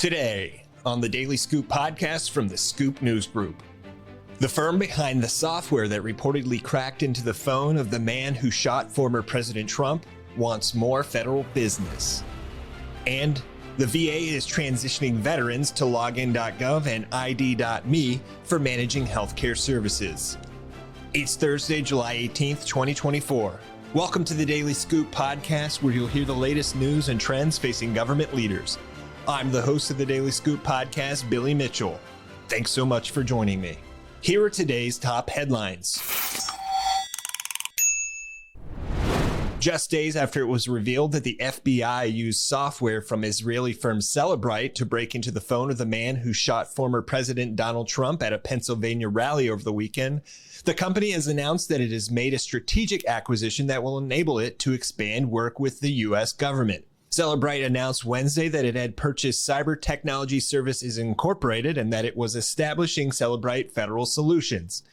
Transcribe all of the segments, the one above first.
Today, on the Daily Scoop podcast from the Scoop News Group. The firm behind the software that reportedly cracked into the phone of the man who shot former President Trump wants more federal business. And the VA is transitioning veterans to Login.gov and ID.me for managing healthcare services. It's Thursday, July 18th, 2024. Welcome to the Daily Scoop podcast, where you'll hear the latest news and trends facing government leaders. I'm the host of the Daily Scoop podcast, Billy Mitchell. Thanks so much for joining me. Here are today's top headlines. Just days after it was revealed that the FBI used software from Israeli firm Cellebrite to break into the phone of the man who shot former President Donald Trump at a Pennsylvania rally over the weekend, the company has announced that it has made a strategic acquisition that will enable it to expand work with the U.S. government. Cellebrite announced Wednesday that it had purchased Cyber Technology Services Incorporated and that it was establishing Cellebrite Federal Solutions.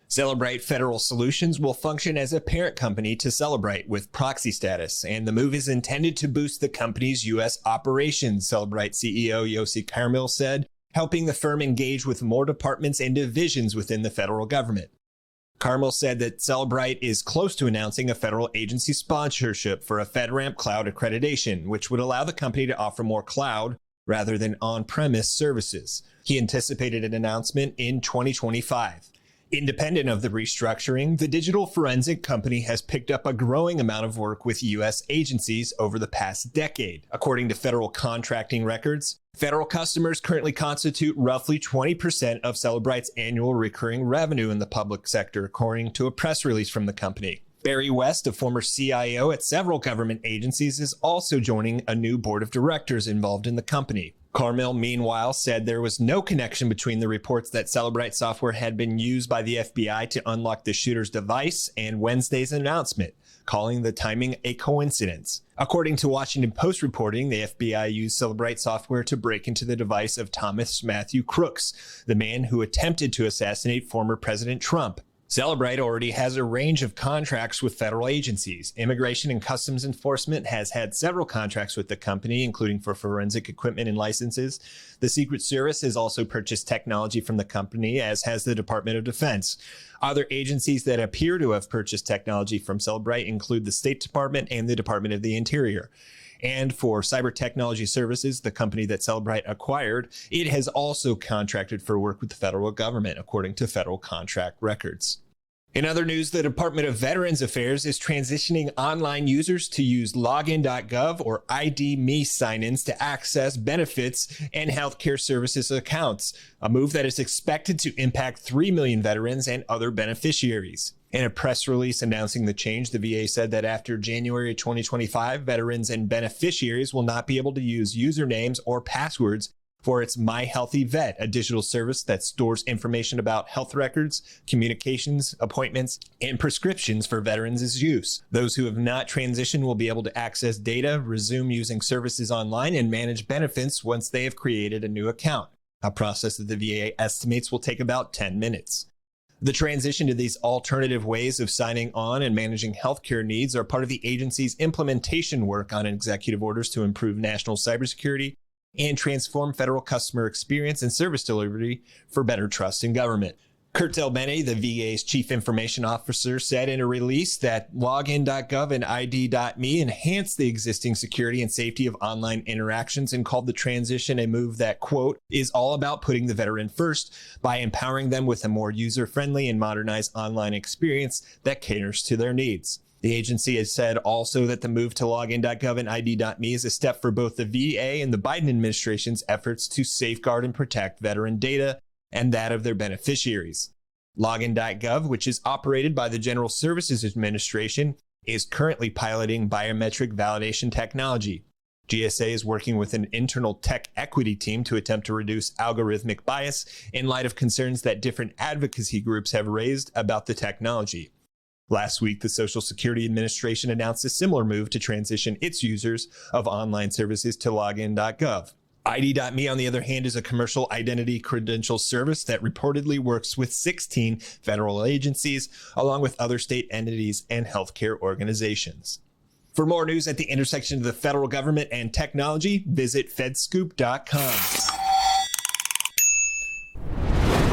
Cellebrite Federal Solutions will function as a parent company to Cellebrite with proxy status, and the move is intended to boost the company's U.S. operations, Cellebrite CEO Yossi Carmil said, helping the firm engage with more departments and divisions within the federal government. Carmel said that Cellebrite is close to announcing a federal agency sponsorship for a FedRAMP cloud accreditation, which would allow the company to offer more cloud rather than on-premise services. He anticipated an announcement in 2025. Independent of the restructuring, the digital forensic company has picked up a growing amount of work with U.S. agencies over the past decade. According to federal contracting records, federal customers currently constitute roughly 20% of Cellebrite's annual recurring revenue in the public sector, according to a press release from the company. Barry West, a former CIO at several government agencies, is also joining a new board of directors involved in the company. Carmel, meanwhile, said there was no connection between the reports that Cellebrite software had been used by the FBI to unlock the shooter's device and Wednesday's announcement, calling the timing a coincidence. According to Washington Post reporting, the FBI used Cellebrite software to break into the device of Thomas Matthew Crooks, the man who attempted to assassinate former President Trump. Cellebrite already has a range of contracts with federal agencies. Immigration and Customs Enforcement has had several contracts with the company, including for forensic equipment and licenses. The Secret Service has also purchased technology from the company, as has the Department of Defense. Other agencies that appear to have purchased technology from Cellebrite include the State Department and the Department of the Interior. And for Cyber Technology Services, the company that Cellebrite acquired, it has also contracted for work with the federal government, according to federal contract records. In other news, the Department of Veterans Affairs is transitioning online users to use Login.gov or ID.me sign-ins to access benefits and healthcare services accounts, a move that is expected to impact 3 million veterans and other beneficiaries. In a press release announcing the change, the VA said that after January 2025, veterans and beneficiaries will not be able to use usernames or passwords for its My HealtheVet, a digital service that stores information about health records, communications, appointments, and prescriptions for veterans' use. Those who have not transitioned will be able to access data, resume using services online, and manage benefits once they have created a new account, a process that the VA estimates will take about 10 minutes. The transition to these alternative ways of signing on and managing healthcare needs are part of the agency's implementation work on executive orders to improve national cybersecurity and transform federal customer experience and service delivery for better trust in government. DelBene, the VA's chief information officer, said in a release that Login.gov and ID.me enhance the existing security and safety of online interactions and called the transition a move that, quote, is all about putting the veteran first by empowering them with a more user-friendly and modernized online experience that caters to their needs. The agency has said also that the move to Login.gov and ID.me is a step for both the VA and the Biden administration's efforts to safeguard and protect veteran data and that of their beneficiaries. Login.gov, which is operated by the General Services Administration, is currently piloting biometric validation technology. GSA is working with an internal tech equity team to attempt to reduce algorithmic bias in light of concerns that different advocacy groups have raised about the technology. Last week, the Social Security Administration announced a similar move to transition its users of online services to Login.gov. ID.me, on the other hand, is a commercial identity credential service that reportedly works with 16 federal agencies, along with other state entities and healthcare organizations. For more news at the intersection of the federal government and technology, visit fedscoop.com.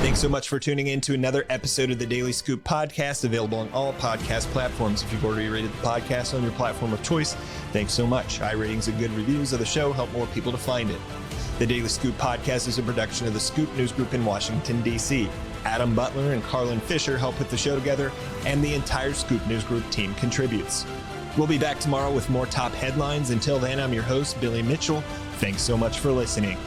Thanks so much for tuning in to another episode of the Daily Scoop podcast, available on all podcast platforms. If you've already rated the podcast on your platform of choice, thanks so much. High ratings and good reviews of the show help more people to find it. The Daily Scoop podcast is a production of the Scoop News Group in Washington, D.C. Adam Butler and Carlin Fisher help put the show together, and the entire Scoop News Group team contributes. We'll be back tomorrow with more top headlines. Until then, I'm your host, Billy Mitchell. Thanks so much for listening.